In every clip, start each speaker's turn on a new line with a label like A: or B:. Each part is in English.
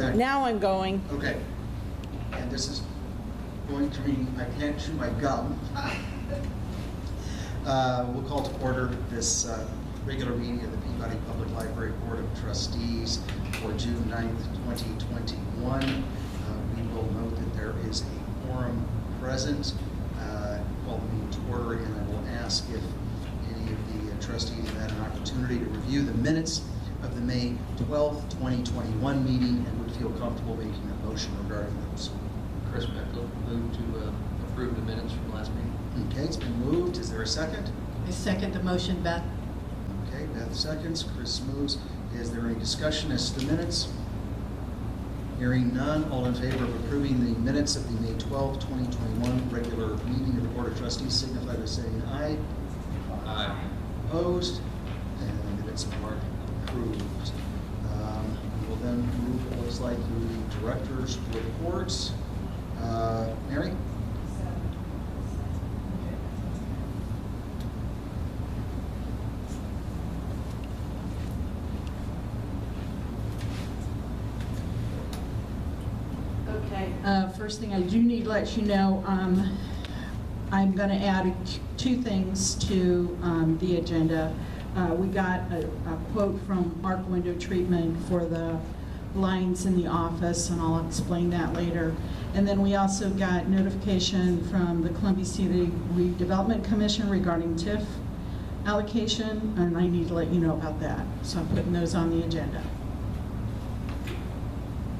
A: Okay.
B: Now I'm going.
A: Okay. And this is going to be, I can't chew my gum. We'll call to order this regular meeting of the Peabody Public Library Board of Trustees for June 9th, 2021. We will note that there is a quorum present. Call the meeting to order, and I will ask if any of the trustees have had an opportunity to review the minutes of the May 12th, 2021 meeting and would feel comfortable making a motion regarding those.
C: Chris Beckler, move to approve the minutes from last meeting.
A: Okay, it's been moved. Is there a second?
D: I second the motion, Beth.
A: Okay, Beth seconds, Chris moves. Is there any discussion as to the minutes? Hearing none, all in favor of approving the minutes of the May 12th, 2021 regular meeting of the Board of Trustees signify by saying aye.
C: Aye.
A: Opposed? And the minutes are approved. We will then move, it looks like, to the director's reports. Mary?
B: Okay. First thing I do need to let you know, I'm going to add two things to the agenda. We got a quote from Mark Window Treatment for the lines in the office, and I'll explain that later. And then we also got notification from the Columbia City Redevelopment Commission regarding TIF allocation, and I need to let you know about that. So I'm putting those on the agenda.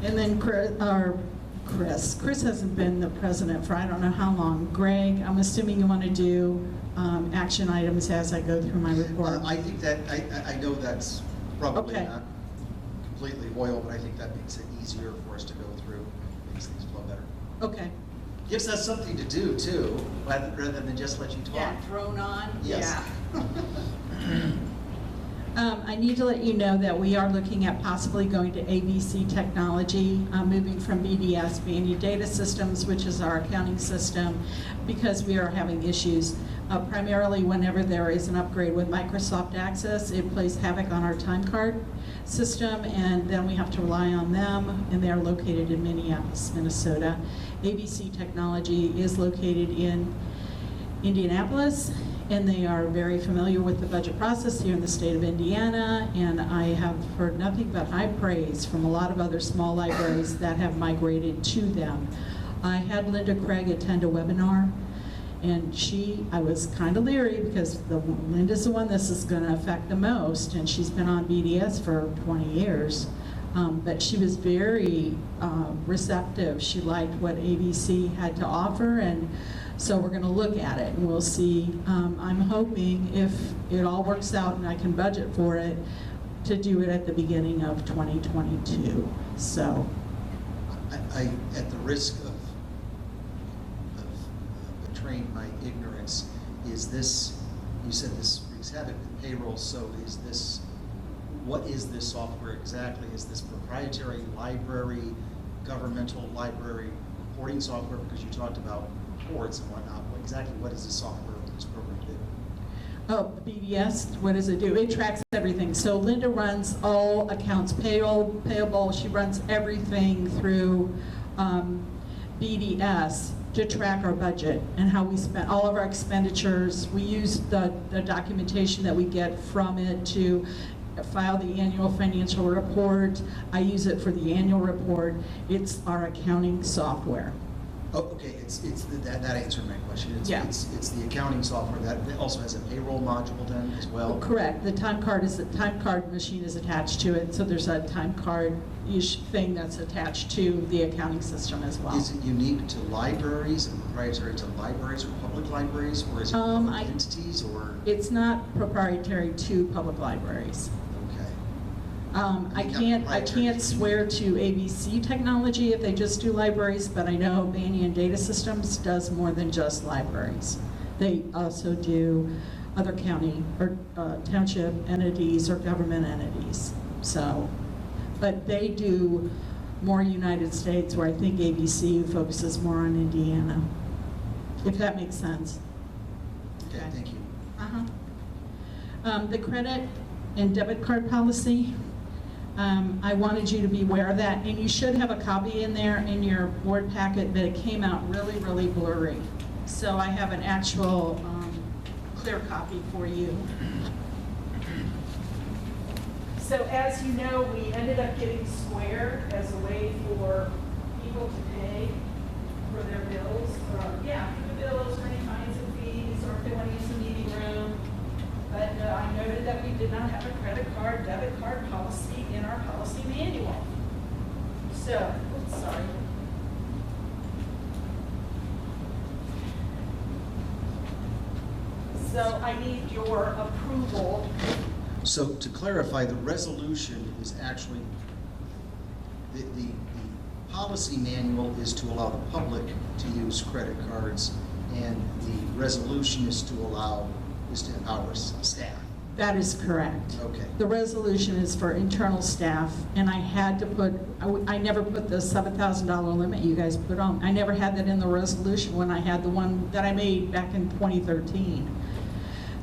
B: And then Chris hasn't been the president for I don't know how long. Greg, I'm assuming you want to do action items as I go through my report.
A: I think that, I know that's probably
B: Okay.
A: not completely loyal, but I think that makes it easier for us to go through, makes things flow better.
B: Okay.
A: Gives us something to do, too, rather than just let you talk.
B: Yeah, thrown on?
A: Yes.
B: Yeah. I need to let you know that we are looking at possibly going to ABC technology, moving from BDS, Banyan Data Systems, which is our accounting system, because we are having issues. Primarily whenever there is an upgrade with Microsoft Access, it plays havoc on our time card system, and then we have to rely on them, and they're located in Minneapolis, Minnesota. ABC Technology is located in Indianapolis, and they are very familiar with the budget process here in the state of Indiana, and I have heard nothing but high praise from a lot of other small libraries that have migrated to them. I had Linda Craig attend a webinar, and I was kind of leery because Linda's the one this is going to affect the most, and she's been on BDS for 20 years. But she was very receptive. She liked what ABC had to offer, and so we're going to look at it, and we'll see. I'm hoping if it all works out and I can budget for it, to do it at the beginning of 2022. So,
A: I at the risk of betraying my ignorance, is this, you said this wreaks havoc with payroll, so is this, what is this software exactly? Is this proprietary library, governmental library reporting software? Because you talked about reports and whatnot. Exactly what is this software, what this program do?
B: oh, the BDS, what does it do? It tracks everything. So Linda runs all accounts payable. She runs everything through BDS to track our budget and how we spend all of our expenditures. We use the documentation that we get from it to file the annual financial report. I use it for the annual report. It's our accounting software.
A: Oh, okay, that answered my question. It's the accounting software that also has a payroll module then as well?
B: Correct. The time card machine is attached to it, so there's a time card-ish thing that's attached to the accounting system as well.
A: Is it unique to libraries and proprietary to libraries or public libraries, or is it public entities, or?
B: It's not proprietary to public libraries. I can't swear to ABC technology if they just do libraries, but I know Banyan Data Systems does more than just libraries. They also do other county or township entities or government entities. So, but they do more United States, where I think ABC focuses more on Indiana, if that makes sense.
A: Okay, thank you.
B: The credit and debit card policy. I wanted you to be aware of that, and you should have a copy in there in your board packet, but it came out really, really blurry. So I have an actual clear copy for you. So as you know, we ended up getting Square as a way for people to pay for their bills, for the bills, for any kinds of fees, or if they want to use the meeting room. But I noted that we did not have a credit card, debit card policy in our policy manual. So, oops, sorry. So I need your approval.
A: So to clarify, the resolution is actually, the policy manual is to allow the public to use credit cards, and the resolution is to empower staff.
B: That is correct.
A: Okay.
B: The resolution is for internal staff, and I had to put, I never put the $7,000 limit you guys put on. I never had that in the resolution when I had the one that I made back in 2013.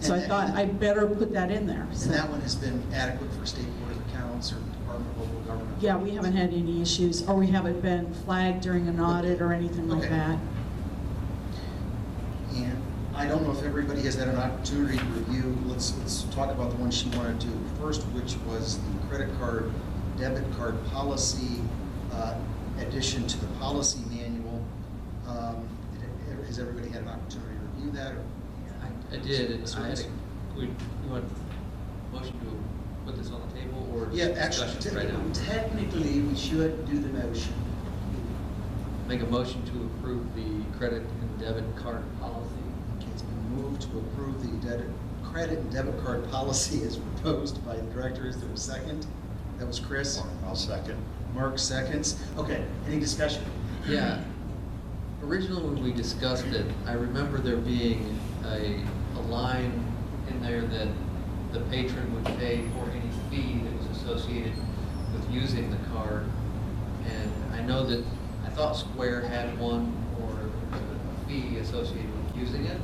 B: So I thought I better put that in there.
A: And that one has been adequate for State Board of Accounts or Department of Local Government?
B: Yeah, we haven't had any issues, or we haven't been flagged during an audit or anything like
A: Okay.
B: that.
A: And I don't know if everybody has had an opportunity to review. Let's talk about the one she wanted to do first, which was the credit card, debit card policy addition to the policy manual. Has everybody had an opportunity to review that? Or?
C: I did. You want a motion to put this on the table, or
A: Yeah, actually,
C: discussion right now?
E: Technically, we should do the motion.
C: Make a motion to approve the credit and debit card policy.
A: Okay, it's been moved to approve the credit and debit card policy as proposed by the director. Is there a second? That was Chris.
F: I'll second.
A: Mark seconds. Okay, any discussion?
C: Yeah. Originally, when we discussed it, I remember there being a line in there that the patron would pay for any fee that was associated with using the card. And I know that, I thought Square had one, or a fee associated with using it.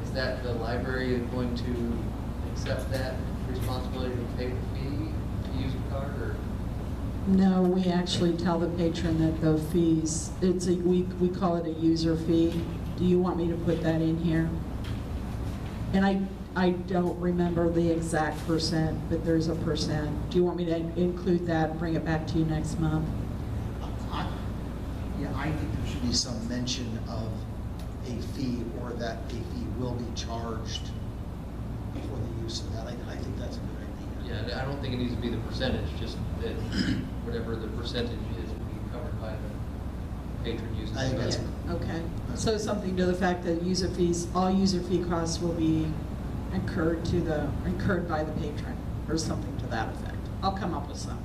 C: Is that the library going to accept that responsibility to pay the fee to use the card, or?
B: No, we actually tell the patron that the fees, we call it a user fee. Do you want me to put that in here? And I don't remember the exact percent, but there's a percent. Do you want me to include that, bring it back to you next month?
A: I think there should be some mention of a fee, or that a fee will be charged for the use of that. I think that's a good idea.
C: Yeah, I don't think it needs to be the percentage, just that whatever the percentage is will be covered by the patron using
A: I think
C: the
A: that's
C: card.
B: Okay, so something to the fact that user fees, all user fee costs will be incurred by the patron, or something to that effect. I'll come up with some.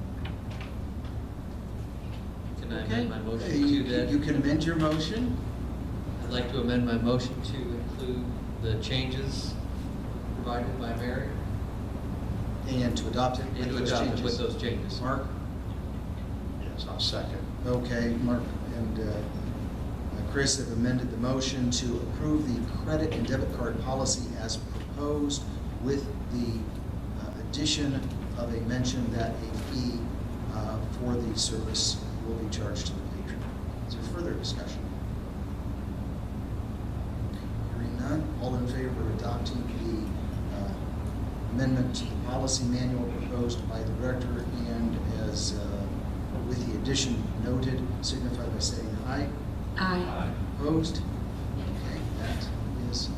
C: Can I
B: Okay.
C: amend my motion to
A: You
C: that?
A: can amend your motion.
C: I'd like to amend my motion to include the changes provided by Mary,
A: And to adopt it
C: and to
A: with those
C: adopt it
A: changes.
C: with those changes.
A: Mark?
F: Yes, I'll second.
A: Okay, Mark and Chris have amended the motion to approve the credit and debit card policy as proposed, with the addition of a mention that a fee for the service will be charged to the patron. Is there further discussion? Hearing none, all in favor of adopting the amendment to the policy manual proposed by the director and as with the addition noted, signify by saying aye.
D: Aye.
A: Opposed? Okay, that is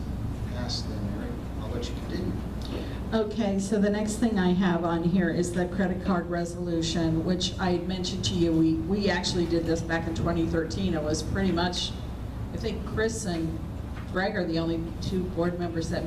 A: passed then, Mary. I'll let you continue.
B: Okay, so the next thing I have on here is the credit card resolution, which I had mentioned to you. We actually did this back in 2013. It was pretty much, I think Chris and Greg are the only two board members that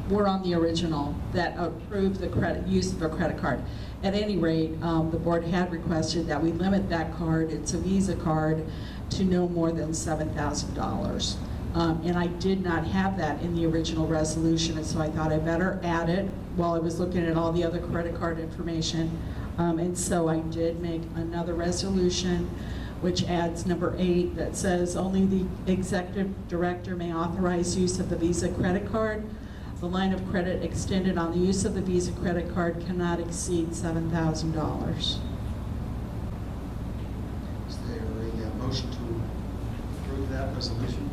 B: were on the original that approved the use of a credit card. At any rate, the board had requested that we limit that card, it's a Visa card, to no more than $7,000. And I did not have that in the original resolution, and so I thought I better add it while I was looking at all the other credit card information. And so I did make another resolution, which adds number 8, that says only the executive director may authorize use of the Visa credit card. The line of credit extended on the use of the Visa credit card cannot exceed $7,000.
A: Is there a motion to approve that resolution?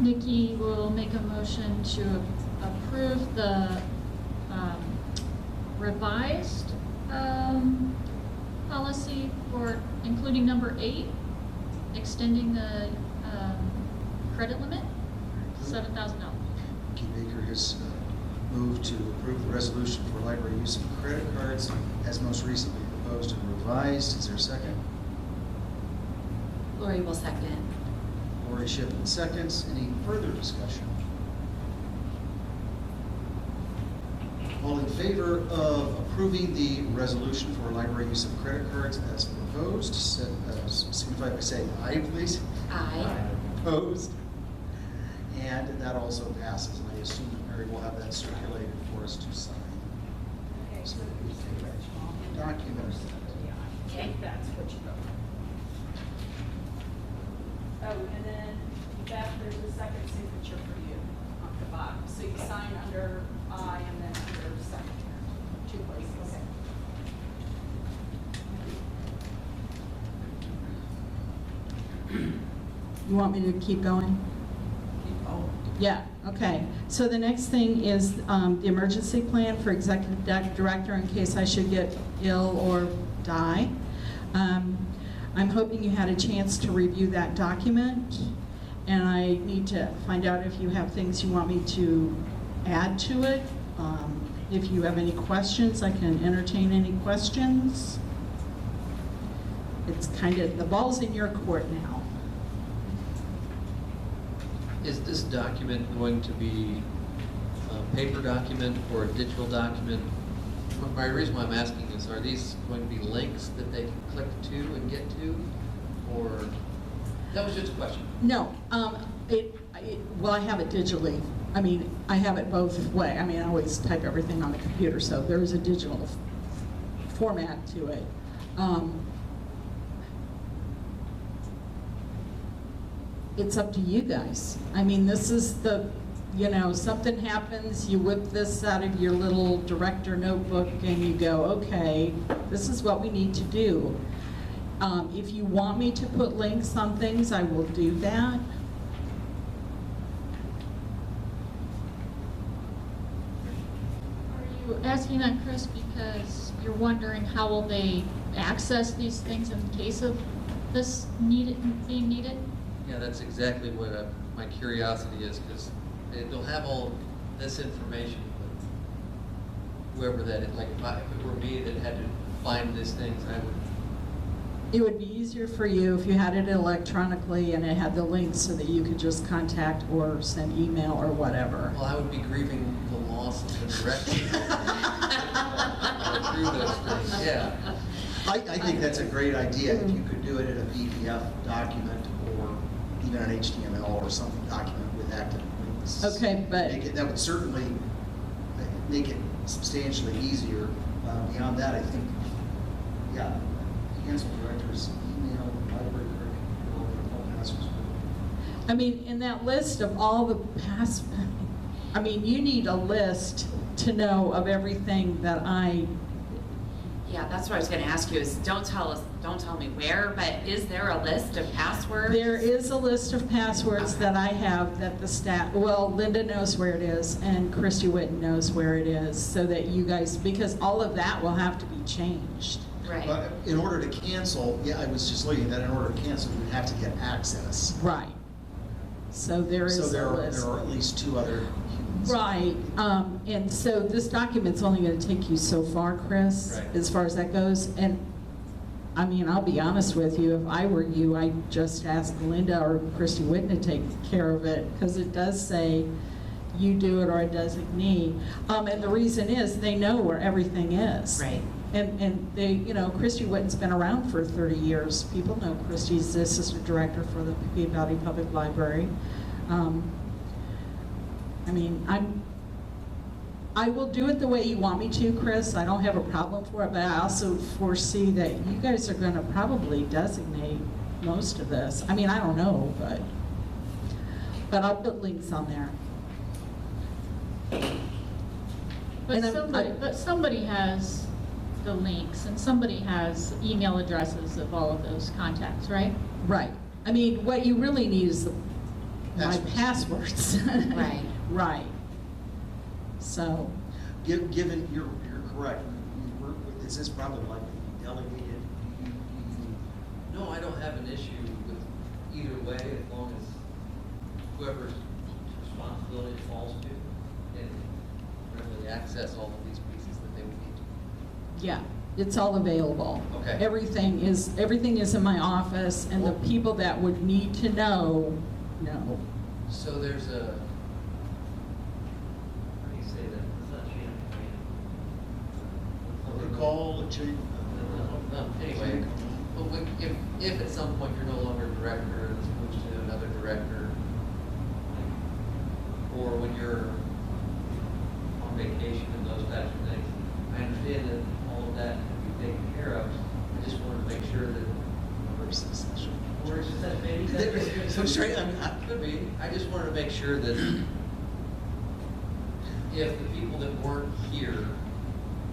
G: Nikki will make a motion to approve the revised policy for including number 8, extending the credit limit, $7,000.
A: Mickey Baker has moved to approve the resolution for library use of credit cards as most recently proposed and revised. Is there a second?
H: Lori will second.
A: Lori Shipman seconds. Any further discussion? All in favor of approving the resolution for library use of credit cards as proposed, signify by saying aye, please.
H: Aye.
A: Opposed? And that also passes. And I assume that Mary will have that circulated for us to sign. So that we can document
H: Okay.
I: That's what you wrote. Oh, and then Beth, there's a second signature for you on the bottom. So you sign under I and then under second, 2 places. Okay.
B: You want me to keep going? Yeah, okay. So the next thing is the emergency plan for executive director in case I should get ill or die. I'm hoping you had a chance to review that document, and I need to find out if you have things you want me to add to it. If you have any questions, I can entertain any questions. It's kind of, the ball's in your court now.
C: Is this document going to be a paper document or a digital document? My reason why I'm asking is, are these going to be links that they can click to and get to? Or, that was just a question.
B: No, well, I have it digitally. I mean, I have it both way. I mean, I always type everything on the computer, so there is a digital format to it. It's up to you guys. I mean, this is the, you know, something happens, you whip this out of your little director notebook and you go, okay, this is what we need to do. If you want me to put links on things, I will do that.
G: Are you asking that, Chris, because you're wondering how will they access these things in case of this being needed?
C: Yeah, that's exactly what my curiosity is, because they'll have all this information, but whoever that is, like if it were me that had to find these things, I would.
B: It would be easier for you if you had it electronically and it had the links so that you could just contact or send email or whatever.
C: Well, I would be grieving the loss of the direction. Through those things, yeah.
A: I think that's a great idea, if you could do it in a PDF document or even an HTML or some document with active links.
B: Okay, but
A: That would certainly make it substantially easier. Beyond that, I think, yeah, cancel directors, email, library clerk, all passwords.
B: I mean, in that list of all the past, I mean, you need a list to know of everything that
H: Yeah, that's what I was going to ask you is don't tell me where, but is there a list of passwords?
B: There is a list of passwords that I have that the staff, well, Linda knows where it is and Christy Witten knows where it is, so that you guys, because all of that will have to be changed.
H: Right.
A: But in order to cancel, yeah, I was just looking at that, in order to cancel, you would have to get access.
B: Right. So there is
A: So
B: a list.
A: there are at least 2 other humans.
B: Right, and so this document's only gonna take you so far, Chris,
C: Right.
B: as far as that goes. And, I mean, I'll be honest with you, if I were you, I'd just ask Linda or Christy Witten to take care of it, because it does say you do it or a designee. And the reason is, they know where everything is.
H: Right.
B: And they, you know, Christy Witten's been around for 30 years. People know Christy's the assistant director for the Peabody Public Library. I mean, I will do it the way you want me to, Chris. I don't have a problem for it, but I also foresee that you guys are gonna probably designate most of this. I mean, I don't know, but I'll put links on there. And
G: But somebody has the links, and somebody has email addresses of all of those contacts, right?
B: Right. I mean, what you really need is my passwords.
H: Right.
B: Right. So,
A: Given, you're correct, is this probably likely to be delegated?
C: No, I don't have an issue with either way, as long as whoever's responsibility it falls to can readily access all of these pieces that they would need to.
B: yeah, it's all available.
C: Okay.
B: Everything is in my office, and the
C: Well-
B: people that would need to know.
C: So there's a, how do you say that? It's not chain of command.
A: Recall, a change.
C: No, anyway, but if at some point you're no longer director, and it's moved to another director, or when you're on vacation and those types of things, I understand that all of that can be taken care of. I just wanted to make sure that. Or is that maybe?
A: So straight,
C: Could be. I just wanted to make sure that if the people that weren't here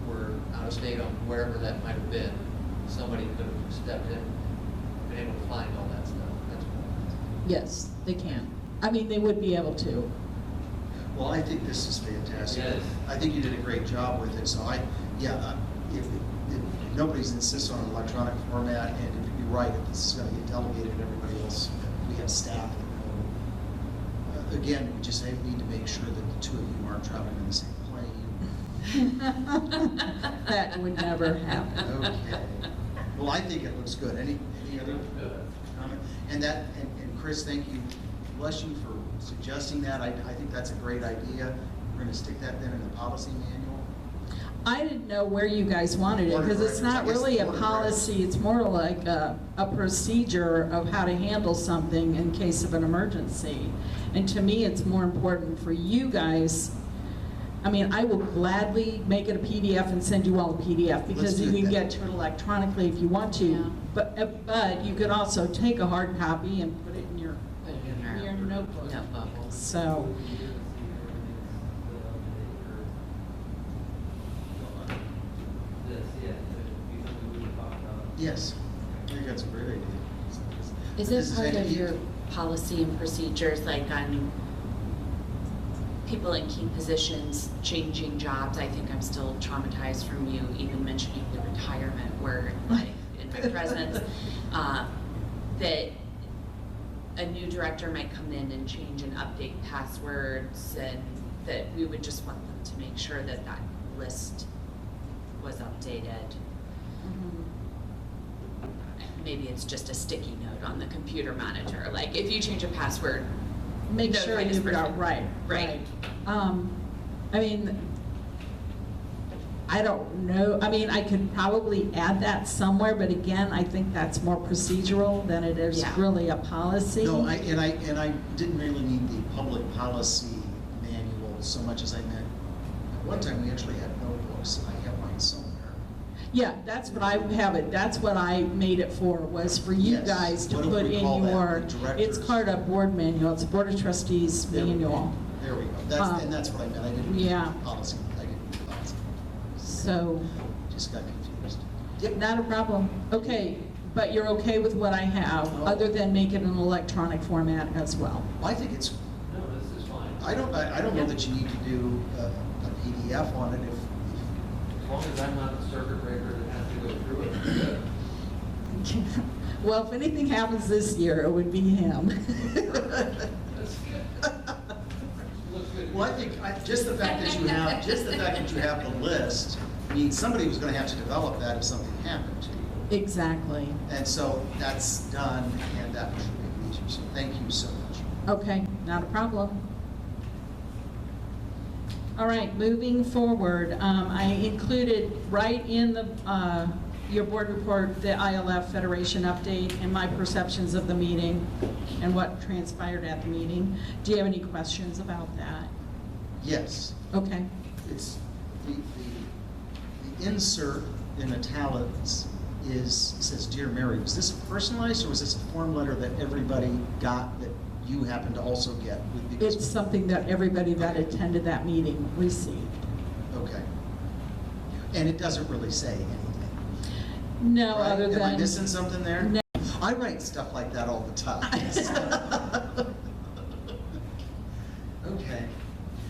C: were out of state on wherever that might have been, somebody could have stepped in, been able to find all that stuff. That's all.
B: Yes, they can. I mean, they would be able to.
A: well, I think this is fantastic.
C: Yes.
A: I think you did a great job with it, so if nobody's insisting on an electronic format, and if you're right, if this is gonna get delegated to everybody else, we have staff that know. Again, we just need to make sure that the two of you aren't traveling in the same plane.
B: That would never happen.
A: Okay. Well, I think it looks good. Any other comment? And Chris, thank you, bless you for suggesting that. I think that's a great idea. We're gonna stick that then in the policy manual.
B: I didn't know where you guys wanted it,
A: Board of
B: because it's not
A: Directors, I
B: really
A: guess
B: a
A: the Board of
B: policy, it's more like a procedure of how to handle something in case of an emergency. And to me, it's more important for you guys. I mean, I will gladly make it a PDF and send you all a PDF, because
A: do
B: you can
A: that.
B: get to it electronically if you want to.
H: Yeah.
B: But you could also take a hard copy and put it in your notebook.
H: Notebook.
B: So,
A: Yes, I think that's a great idea.
H: Is
A: This
H: it part of
A: any-
H: your policy and procedures, like on people in key positions changing jobs? I think I'm still traumatized from you even mentioning the retirement word, like in my presence. That a new director might come in and change and update passwords, and that we would just want them to make sure that that list was updated. Maybe it's just a sticky note on the computer monitor, like if you change a password,
B: make sure
H: notify this
B: you've got,
H: person.
B: right.
H: Right.
B: I mean, I don't know, I mean, I could probably add that somewhere, but again, I think that's more procedural than it is
H: Yeah.
B: really a policy.
A: No, I didn't really need the public policy manual so much as I meant, at one time, we actually had notebooks, and I have mine somewhere.
B: Yeah, that's what I have it, that's what I made it for, was for you
A: Yes.
B: guys to
A: What do
B: put
A: we
B: in
A: call that?
B: your,
A: The directors?
B: it's called a board manual, it's a Board of Trustees
A: There we go.
B: manual.
A: There we go, and that's what I meant, I didn't mean
B: Yeah.
A: policy, I didn't mean policy.
B: So,
A: Just got confused.
B: not a problem. Okay, but you're okay with what I have, other than make it in an electronic format as well?
A: I think it's,
C: No, this is fine.
A: I don't know that you need to do a PDF on it if,
C: As long as I'm not the circuit breaker that has to go through it, we're good.
B: Well, if anything happens this year, it would be him.
C: That's good. Looks good.
A: well, I think, just the fact that you have the list, means somebody was gonna have to develop that if something happened to you.
B: Exactly.
A: And so that's done, and that should be easier, so thank you so much.
B: Okay, not a problem. All right, moving forward, I included right in the, your board report, the ILF Federation update and my perceptions of the meeting and what transpired at the meeting. Do you have any questions about that?
A: Yes,
B: Okay.
A: it's, the insert in italics says, Dear Mary. Was this personalized, or was this a form letter that everybody got that you happened to also get?
B: It's something that everybody that attended that meeting received.
A: Okay. And it doesn't really say anything.
B: No,
A: Right?
B: other
A: Am I
B: than,
A: missing something there?
B: No.
A: I write stuff like that all the time. Okay,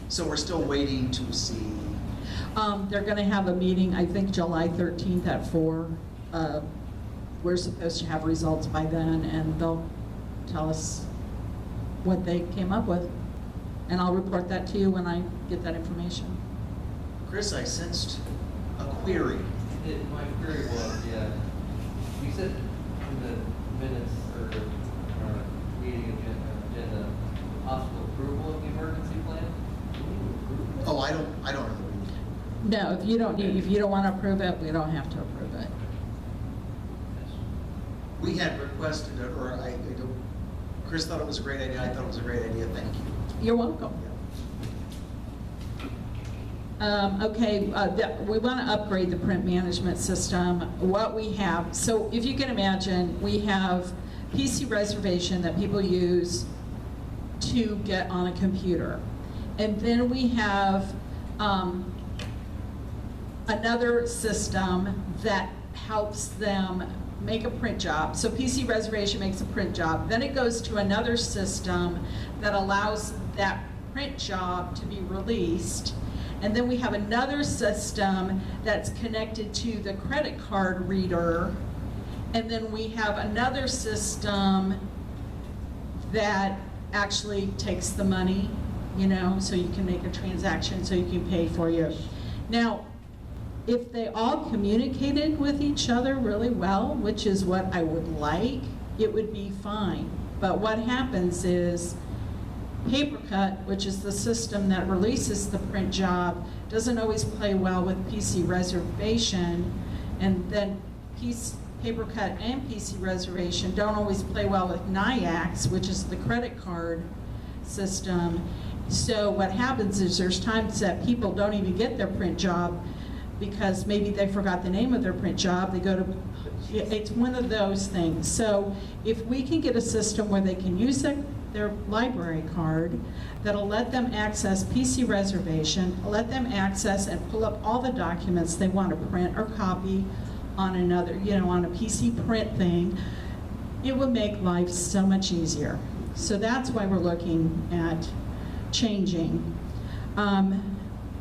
A: so we're still waiting to see.
B: they're gonna have a meeting, I think July 13th at 4. We're supposed to have results by then, and they'll tell us what they came up with. And I'll report that to you when I get that information.
A: Chris, I sensed a query.
C: My query was, yeah, you said in the minutes or meeting agenda, possible approval of the emergency plan?
A: Oh, I don't know.
B: No, if you don't want to approve it, we don't have to approve it.
A: We had requested it, or Chris thought it was a great idea, I thought it was a great idea, thank you.
B: You're welcome. Okay, we want to upgrade the print management system. What we have, so if you can imagine, we have PC reservation that people use to get on a computer. And then we have another system that helps them make a print job. So PC reservation makes a print job. Then it goes to another system that allows that print job to be released. And then we have another system that's connected to the credit card reader. And then we have another system that actually takes the money, you know, so you can make a transaction, so you can pay for you. Now, if they all communicated with each other really well, which is what I would like, it would be fine. But what happens is PaperCut, which is the system that releases the print job, doesn't always play well with PC reservation, and then PaperCut and PC reservation don't always play well with NIAX, which is the credit card system. So what happens is there's times that people don't even get their print job because maybe they forgot the name of their print job. They go to, it's one of those things. So if we can get a system where they can use their library card that'll let them access PC reservation, let them access and pull up all the documents they want to print or copy on another, you know, on a PC print thing, it would make life so much easier. So that's why we're looking at changing.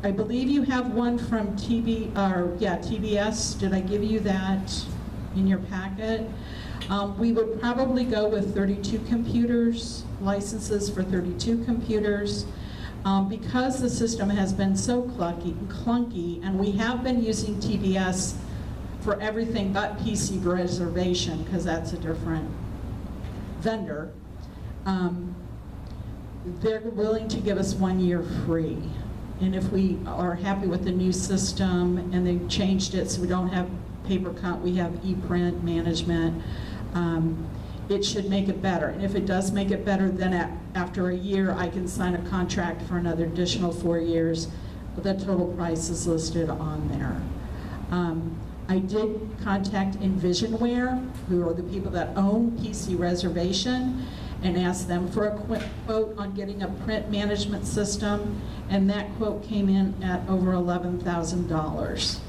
B: I believe you have one from TBS. Did I give you that in your packet? We would probably go with 32 computers, licenses for 32 computers. Because the system has been so clunky, and we have been using TBS for everything but PC reservation, because that's a different vendor, they're willing to give us 1 year free. And if we are happy with the new system and they've changed it so we don't have PaperCut, we have ePrint management, it should make it better. And if it does make it better, then after a year, I can sign a contract for another additional 4 years. The total price is listed on there. I did contact Envisionware, who are the people that own PC reservation, and asked them for a quote on getting a print management system, and that quote came in at over $11,000.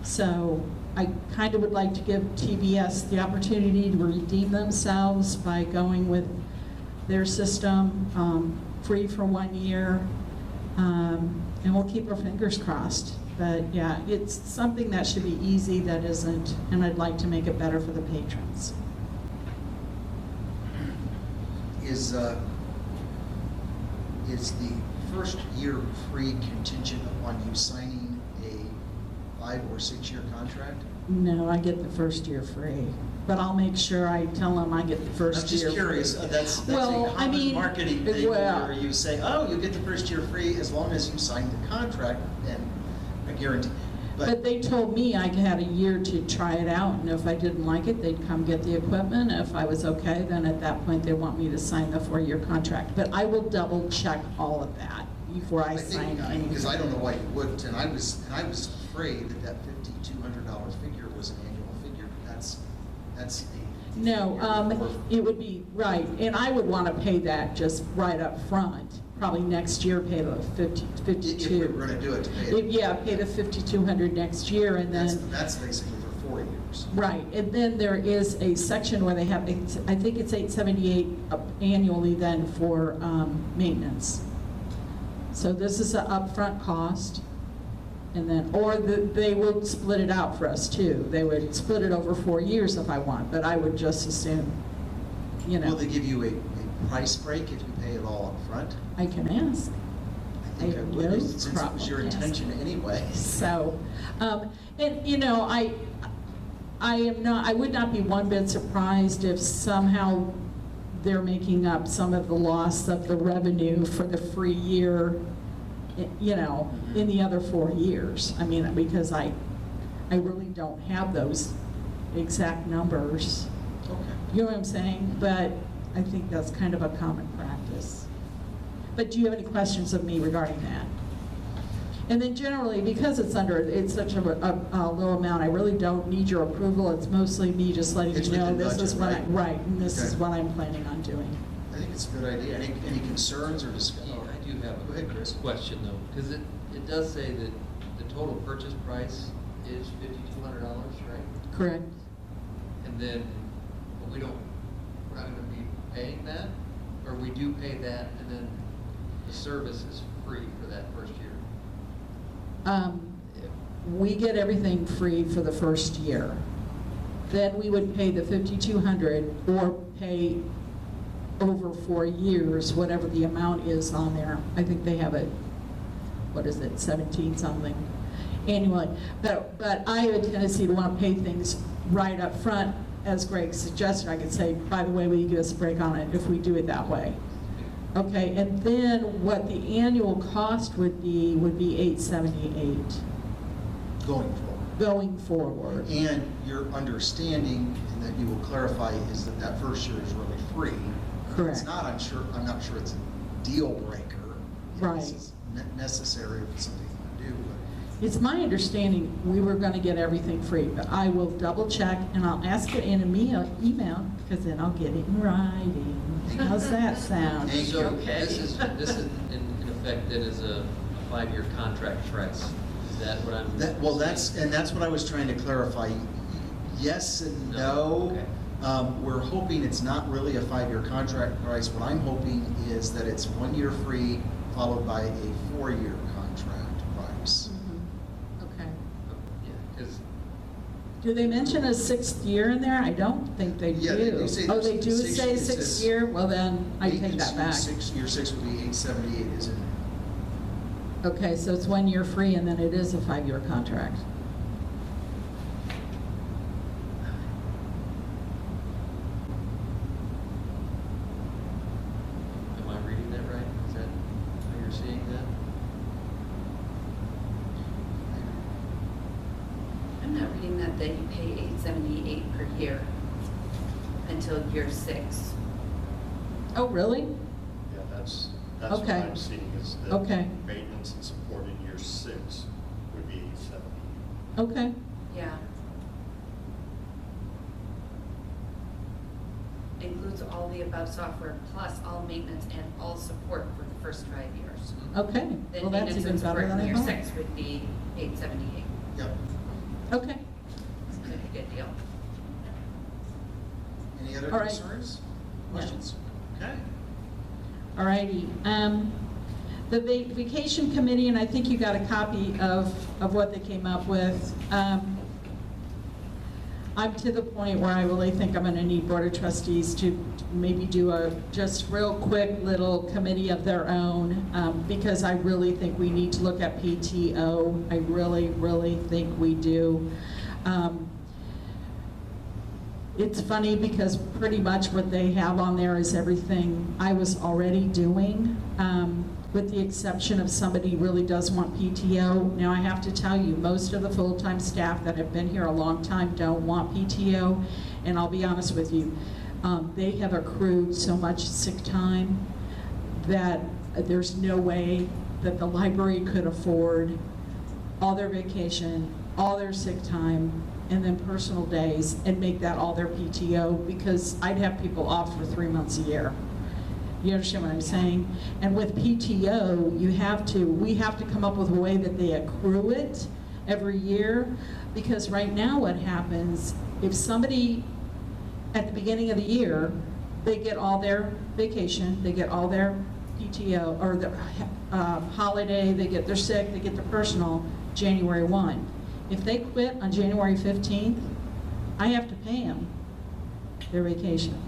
B: So I kind of would like to give TBS the opportunity to redeem themselves by going with their system, free for 1 year, and we'll keep our fingers crossed. But yeah, it's something that should be easy that isn't, and I'd like to make it better for the patrons.
A: Is the first year free contingent upon you signing a 5 or 6 year contract?
B: No, I get the first year free, but I'll make sure I tell them I get the first year free.
A: I'm just curious, that's
B: Well,
A: a
B: I
A: common
B: mean,
A: marketing thing
B: well-
A: where you say, oh, you get the first year free as long as you sign the contract, and I guarantee.
B: But they told me I had a year to try it out, and if I didn't like it, they'd come get the equipment. If I was okay, then at that point, they want me to sign the 4-year contract. But I will double check all of that before I sign anything.
A: Because I don't know why you wouldn't, and I was afraid that $5,200 figure was an annual figure. That's a
B: No, it would be, right, and I would want to pay that just right up front, probably next year pay the 52.
A: If we're gonna do it, to pay it.
B: Yeah, pay the 5,200 next year, and then.
A: That's basically for 4 years.
B: Right, and then there is a section where they have, I think it's $878 annually then for maintenance. So this is an upfront cost, and then, or they would split it out for us too. They would split it over 4 years if I want, but I would just assume, you know.
A: Will they give you a price break if you pay it all up front?
B: I can ask.
A: I think I
B: have
A: would,
B: no
A: since it was your
B: problem
A: intention anyway.
B: So, and you know, I would not be one bit surprised if somehow they're making up some of the loss of the revenue for the free year, you know, in the other 4 years. I mean, because I really don't have those exact numbers.
A: Okay.
B: You know what I'm saying? But I think that's kind of a common practice. But do you have any questions of me regarding that? And then generally, because it's such a low amount, I really don't need your approval. It's mostly me just letting
A: It's
B: you know
A: within
B: this is
A: budget,
B: what
A: right?
B: and this is
A: Okay.
B: what I'm planning on doing.
A: I think it's a good idea. Any concerns or discussion?
C: Yeah, I do have
A: Go ahead, Chris.
C: question though, because it does say that the total purchase price is $5,200, right?
B: Correct?
C: And then, but we're not gonna be paying that? Or we do pay that and then the service is free for that first year?
B: We get everything free for the first year. Then we would pay the $5,200 or pay over 4 years, whatever the amount is on there. I think they have it, what is it, 17 something annually. But I have a tendency to want to pay things right up front. As Greg suggested, I could say, by the way, will you give us a break on it if we do it that way? Okay, and then what the annual cost would be $878
A: Going forward.
B: going forward.
A: And your understanding, and that you will clarify, is that that first year is really free. If
B: Correct.
A: It's not, I'm not sure it's a deal breaker.
B: Right.
A: It's necessary if it's something you want to do, but.
B: It's my understanding we were going to get everything free, but I will double check and I'll ask it in an email, because then I'll get it in writing. How's that sound?
A: Thank you.
C: So
A: Okay.
C: this is in effect then is a 5-year contract price. Is that what I'm?
A: That's what I was trying to clarify. Yes and no.
C: Okay.
A: We're hoping it's not really a 5-year contract price. What I'm hoping is that it's 1 year free, followed by a 4-year contract price.
B: Okay.
C: Yeah, because
B: Do they mention a 6th year in there? I don't think they do.
A: Yeah, they do say
B: Oh,
A: there's
B: they do
A: six-
B: say
A: it
B: 6th
A: says
B: year? Well, then I take that back.
A: Year 6 would be 878, isn't it?
B: Okay, so it's 1 year free and then it is a 5-year contract.
C: am I reading that right? Is that how you're seeing that?
J: I'm not reading that you pay $878 per year until year 6.
B: Oh, really?
F: Yeah, that's what
B: Okay.
F: I'm seeing is that
B: Okay.
F: maintenance and support in year 6 would be 870.
B: Okay.
J: Yeah. Includes all the above software plus all maintenance and all support for the first 5 years.
B: Okay.
J: Then
B: Well, that's
J: maintenance
B: even
J: and
B: better
J: support
B: than
J: in
B: I
J: year
B: thought.
J: 6 would be $878.
A: Yep.
B: Okay.
J: Seems like a good deal.
A: Any other
B: All right.
A: concerns?
B: No.
A: Questions? Okay.
B: All righty. The vacation committee, and I think you got a copy of what they came up with. I'm to the point where I really think I'm going to need Board of Trustees to maybe do a just real quick little committee of their own, because I really think we need to look at PTO. I really, really think we do. It's funny because pretty much what they have on there is everything I was already doing, with the exception of somebody really does want PTO. Now I have to tell you, most of the full-time staff that have been here a long time don't want PTO, and I'll be honest with you, they have accrued so much sick time that there's no way that the library could afford all their vacation, all their sick time, and then personal days, and make that all their PTO, because I'd have people off for 3 months a year. You understand what I'm saying? And with PTO, we have to come up with a way that they accrue it every year, because right now what happens, if somebody, at the beginning of the year, they get all their vacation, they get all their PTO, or their holiday, they get their sick, they get their personal, January 1. If they quit on January 15th, I have to pay them their vacation,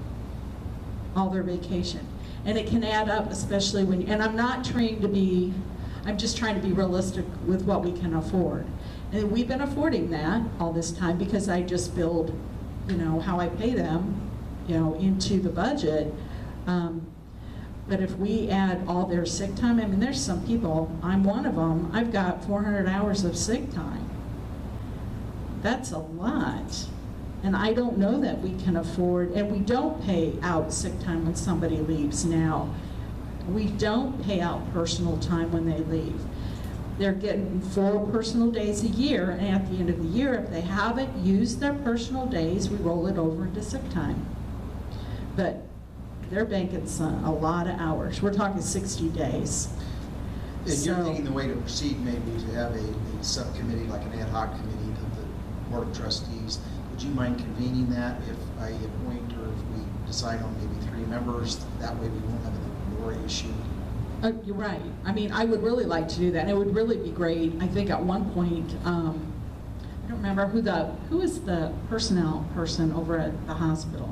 B: all their vacation. And it can add up, especially when, and I'm not trying to be, I'm just trying to be realistic with what we can afford. And we've been affording that all this time because I just build, how I pay them, into the budget. But if we add all their sick time, I mean, there's some people, I'm one of them, I've got 400 hours of sick time. That's a lot. And I don't know that we can afford, and we don't pay out sick time when somebody leaves now. We don't pay out personal time when they leave. They're getting 4 personal days a year, and at the end of the year, if they haven't used their personal days, we roll it over into sick time. But they're banking a lot of hours. We're talking 60 days.
A: And you're thinking the way to proceed maybe to have a subcommittee, like an ad hoc committee of the Board of Trustees. Would you mind convening that if I appoint, or if we decide on maybe 3 members? That way we won't have an more issue.
B: You're right. I mean, I would really like to do that, and it would really be great. I think at one point, I don't remember who is the personnel person over at the hospital.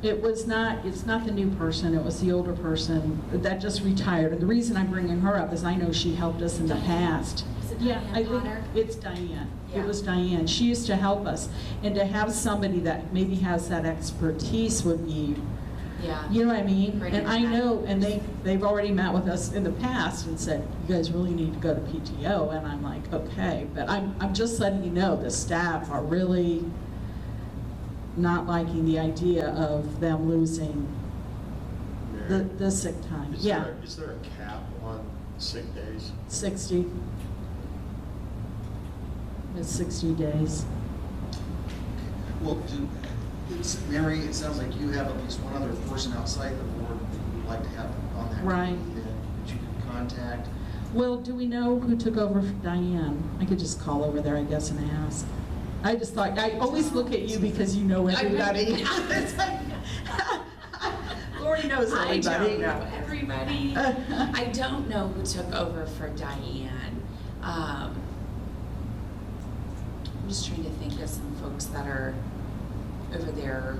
B: It's not the new person, it was the older person that just retired. And the reason I'm bringing her up is I know she helped us in the past.
H: Is it
B: Yeah,
H: Diane
B: I think
H: Potter?
B: it's Diane.
H: Yeah.
B: It was Diane. She used to help us. And to have somebody that maybe has that expertise would be,
H: Yeah.
B: you know what I mean?
H: Bring
B: And
H: it
B: I
H: back.
B: know, and they've already met with us in the past and said, you guys really need to go to PTO. And I'm like, okay. But I'm just letting you know, the staff are really not liking the idea of them losing the sick time.
F: Is
B: Yeah,
F: there a cap on sick days?
B: 60. It's 60 days.
A: Well, Mary, it sounds like you have at least one other person outside the board that you would like to have on that
B: Right.
A: committee that you can contact.
B: Well, do we know who took over for Diane? I could just call over there, I guess, and ask. I just thought, I always look at you because you know everybody. Lori knows
H: I
B: everybody.
H: don't know everybody. I don't know who took over for Diane. I'm just trying to think of some folks that are over there,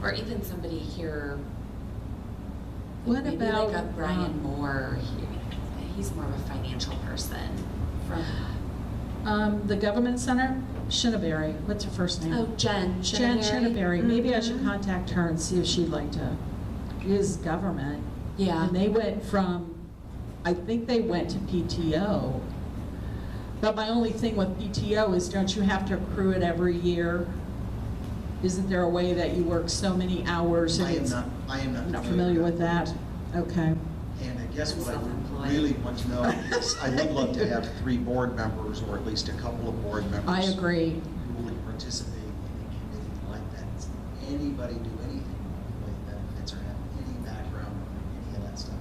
H: or even somebody here.
B: What
H: maybe
B: about,
H: like a Brian Moore? He's more of a financial person from.
B: The government center, Shinneberry, what's her first name?
H: Oh, Jen.
B: Jen Shinneberry. Maybe I should
H: Mhm.
B: contact her and see if she'd like to use government.
H: Yeah.
B: And they went from, I think they went to PTO. But my only thing with PTO is, don't you have to accrue it every year? Isn't there a way that you work so many hours? And
A: I am
B: it's-
A: not
B: Not familiar with that? Okay.
A: And I guess what I
H: Self-employed.
A: would really want to know is, I would love to have 3 board members, or at least a couple of board members.
B: I agree.
A: Who would participate in a committee like that. Does anybody do anything with employee benefits or have any background on any of that stuff?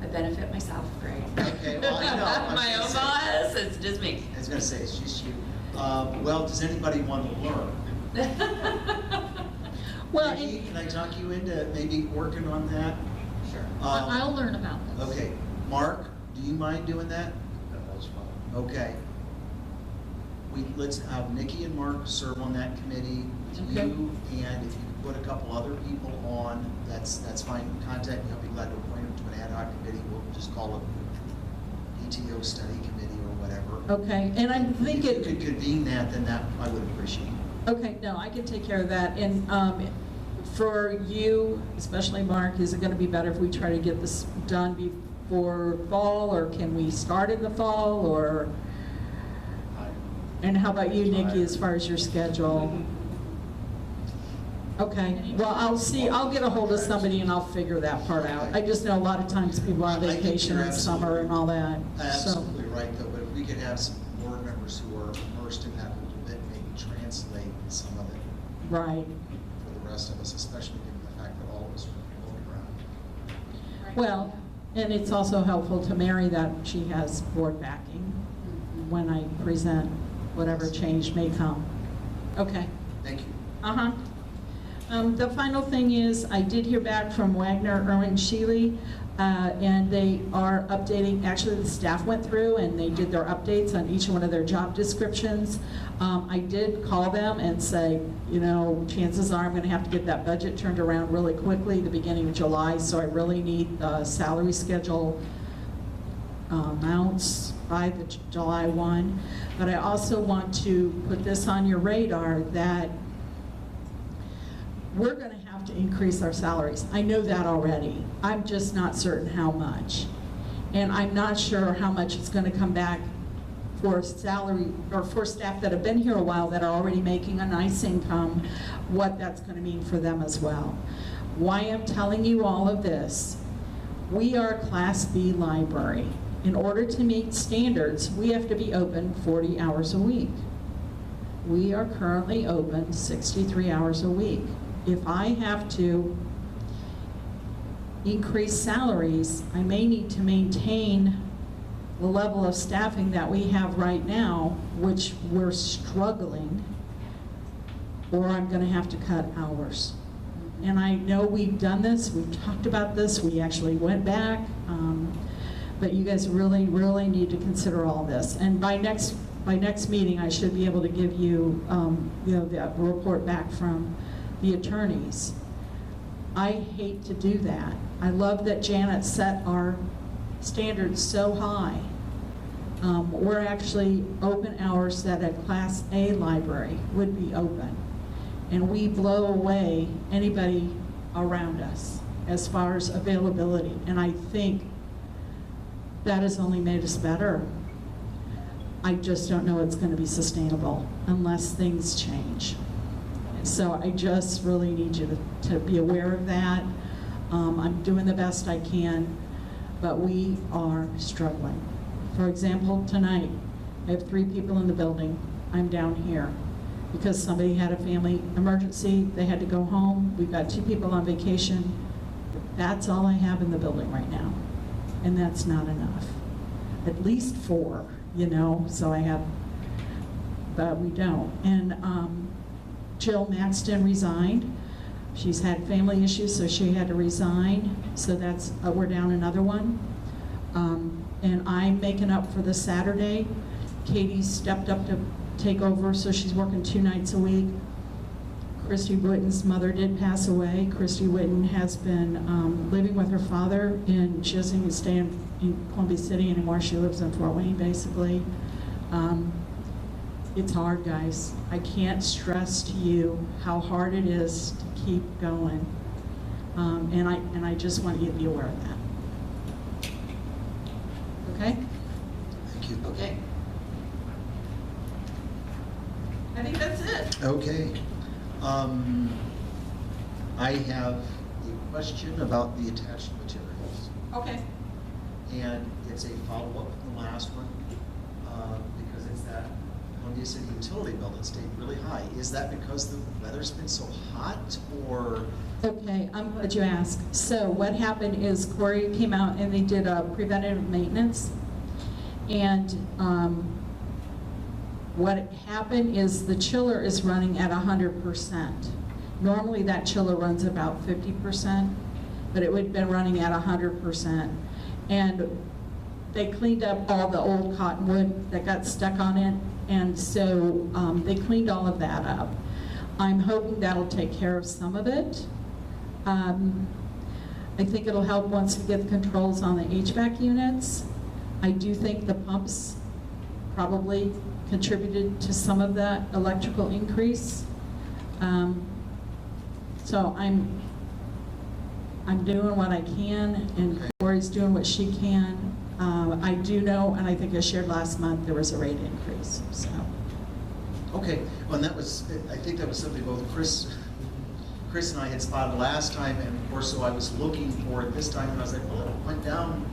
H: I benefit myself, Greg.
A: Okay, well, I know. I was
H: My
A: gonna
H: own
A: say-
H: boss, it's just me.
A: I was gonna say, it's just you. Well, does anybody want to learn?
B: Well,
A: Nikki, can I talk you into maybe working on that?
H: Sure.
G: I'll learn about this.
A: Okay, Mark, do you mind doing that?
F: That's fine.
A: Okay. Let's have Nikki and Mark serve on that committee.
B: Okay.
A: You, and if you could put a couple other people on, that's fine. Contact me, I'll be glad to appoint them to an ad hoc committee. We'll just call it PTO study committee or whatever.
B: okay, and I'm
A: If you
B: thinking,
A: could convene that, then that I would appreciate.
B: okay, no, I can take care of that. And for you, especially Mark, is it going to be better if we try to get this done before fall, or can we start in the fall, or? And how about you, Nikki, as far as your schedule? Okay, well, I'll get a hold of somebody and I'll figure that part out. I just know a lot of times people are on
A: I think
B: vacation
A: you're
B: in summer and all that, so.
A: Absolutely right, though, but if we could have some board members who are immersed in that a little bit, maybe translate some of it
B: Right,
A: for the rest of us, especially given the fact that all of us are floating around.
B: Well, and it's also helpful to Mary that she has board backing when I present whatever change may come. Okay.
A: Thank you.
B: Uh-huh. The final thing is, I did hear back from Wagner, Irwin, Sheely, and they are updating, actually the staff went through and they did their updates on each one of their job descriptions. I did call them and say, you know, chances are I'm gonna have to get that budget turned around really quickly, the beginning of July, so I really need the salary schedule amounts by the July 1. But I also want to put this on your radar that we're going to have to increase our salaries. I know that already. I'm just not certain how much. And I'm not sure how much it's going to come back for salary, or for staff that have been here a while that are already making a nice income, what that's going to mean for them as well. Why I'm telling you all of this, we are a Class B library. In order to meet standards, we have to be open 40 hours a week. We are currently open 63 hours a week. If I have to increase salaries, I may need to maintain the level of staffing that we have right now, which we're struggling, or I'm going to have to cut hours. And I know we've done this, we've talked about this, we actually went back, but you guys really, really need to consider all this. And by next meeting, I should be able to give you, you know, the report back from the attorneys. I hate to do that. I love that Janet set our standards so high. We're actually open hours that a Class A library would be open. And we blow away anybody around us as far as availability. And I think that has only made us better. I just don't know it's going to be sustainable unless things change. So I just really need you to be aware of that. I'm doing the best I can, but we are struggling. For example, tonight, I have 3 people in the building. I'm down here because somebody had a family emergency. They had to go home. We've got 2 people on vacation. That's all I have in the building right now, and that's not enough. At least 4, you know, so I have, but we don't. And Jill Maxton resigned. She's had family issues, so she had to resign. So that's, we're down another one. And I'm making up for the Saturday. Katie stepped up to take over, so she's working 2 nights a week. Christy Witten's mother did pass away. Christy Witten has been living with her father, and she doesn't even stay in Columbia City anymore. She lives in Fort Wayne, basically. It's hard, guys. I can't stress to you how hard it is to keep going. And I just want you to be aware of that. Okay?
A: Thank you.
B: Okay. I think that's it.
A: Okay. I have a question about the attached materials.
B: Okay.
A: And it's a follow-up from the last one, because it's that Columbia City utility bill that stayed really high. Is that because the weather's been so hot, or?
B: Okay, I'm glad you asked. So what happened is Corey came out and they did a preventative maintenance. And what happened is the chiller is running at 100%. Normally that chiller runs about 50%, but it would have been running at 100%. And they cleaned up all the old cottonwood that got stuck on it, and so they cleaned all of that up. I'm hoping that'll take care of some of it. I think it'll help once we get the controls on the HVAC units. I do think the pumps probably contributed to some of that electrical increase. So I'm doing what I can, and Corey's doing what she can. I do know, and I think I shared last month, there was a rate increase, so.
A: Okay, well, and that was, I think that was something both Chris and I had spotted last time, and of course, so I was looking for it this time, and I was like, well, it went down.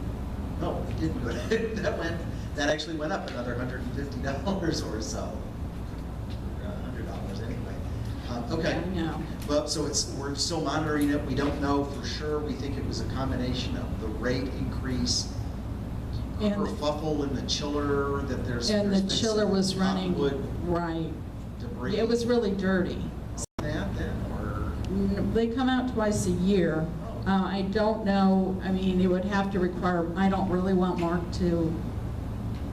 A: No, it didn't go down. That actually went up another $150 or so. $100 anyway. Okay.
B: I know.
A: Well, so we're still monitoring it. We don't know for sure. We think it was a combination of the rate increase,
B: And-
A: kerfuffle in the chiller, that there's.
B: And the
A: there's been
B: chiller
A: some
B: was running,
A: cottonwood
B: right.
A: debris.
B: It was really dirty.
A: That then, or?
B: They come out twice a year. I don't know, I mean, it would have to require, I don't really want Mark to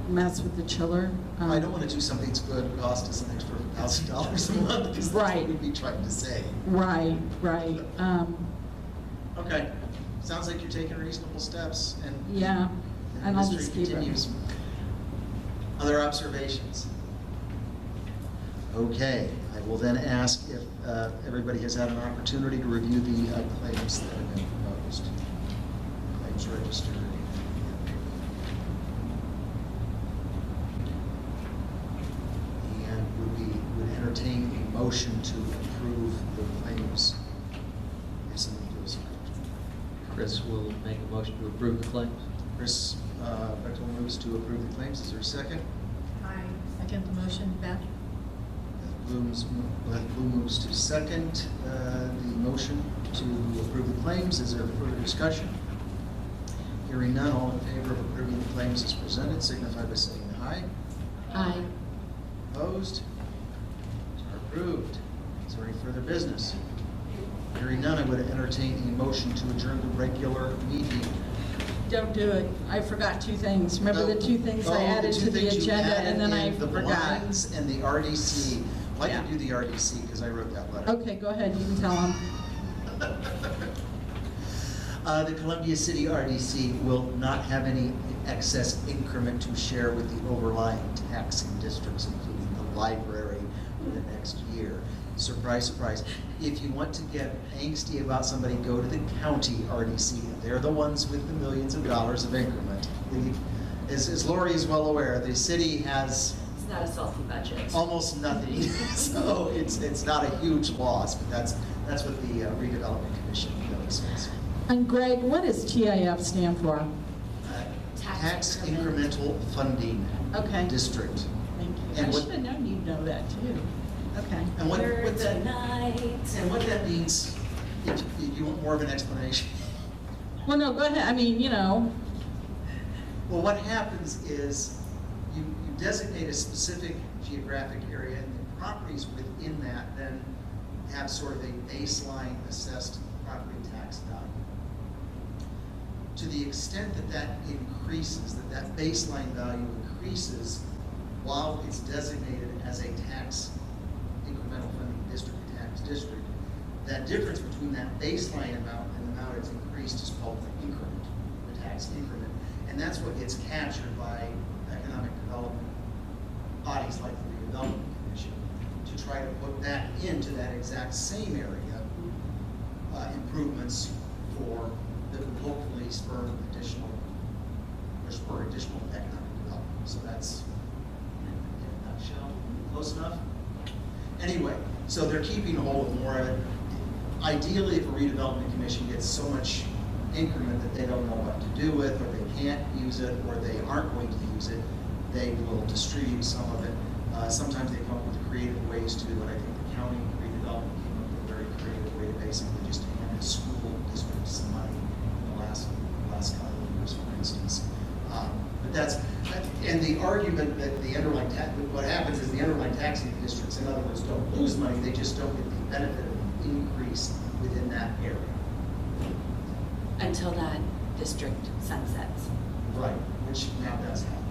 B: mess with the chiller.
A: I don't want to do something that's going to cost us an extra $1,000 a month, because that's
B: Right.
A: what we'd be trying to say.
B: Right, right.
A: Okay, sounds like you're taking reasonable steps, and.
B: Yeah, and I'll
A: the
B: just
A: mystery
B: keep it.
A: continues. Other observations? Okay, I will then ask if everybody has had an opportunity to review the claims that have been proposed. Claims registered. And would entertain a motion to approve the claims as those.
C: Chris will make a motion to approve the claims.
A: Chris Bechtel moves to approve the claims. Is there a second?
D: I second the motion, Beth.
A: Beth Blue moves to second the motion to approve the claims. Is there further discussion? Hearing none, all in favor of approving the claims as presented, signify by saying aye.
B: Aye.
A: Opposed? Are approved. Is there any further business? Hearing none, I would entertain a motion to adjourn the regular meeting.
B: Don't do it. I forgot two things. Remember the two things I added to the agenda and then I
A: The
B: forgot?
A: blinds and the RDC. Why did
B: Yeah.
A: you do the RDC? Because I wrote that letter.
B: Okay, go ahead, you can tell them.
A: The Columbia City RDC will not have any excess increment to share with the overlying taxing districts, including the library, for the next year. Surprise, surprise. If you want to get angsty about somebody, go to the county RDC. They're the ones with the millions of dollars of increment. As Lori is well aware, the city has
H: It's not a salty budget.
A: almost nothing, so it's not a huge loss, but that's what the redevelopment commission says.
B: And Greg, what does TIF stand for?
A: Tax incremental funding
B: Okay.
A: district.
B: Thank you.
A: And
B: I
A: what-
B: should have known you'd know that too. Okay.
A: And what
H: Words
A: that,
H: tonight.
A: and what that means, if you want more of an explanation?
B: Well, no, go ahead. I mean, you know,
A: Well, what happens is you designate a specific geographic area, and the properties within that then have sort of a baseline assessed property tax value. To the extent that that increases, that baseline value increases while it's designated as a tax incremental funding district, tax district, that difference between that baseline amount and the amount it's increased is called the increment, the tax increment. And that's what gets captured by economic development bodies like the Redevelopment Commission to try to put that into that exact same area, improvements for that would hopefully spur additional economic development. So that's, in a nutshell, close enough? Anyway, so they're keeping hold of more of it. Ideally, if a redevelopment commission gets so much increment that they don't know what to do with, or they can't use it, or they aren't going to use it, they will distribute some of it. Sometimes they come up with creative ways to do it. I think the county redevelopment came up with a very creative way to basically just hand school districts some money in the last couple of years, for instance. But that's, and the argument that the underlying what happens is the underlying taxing districts, in other words, don't lose money, they just don't get the benefit of the increase within that area.
H: Until that district sunsets.
A: Right, which now does happen.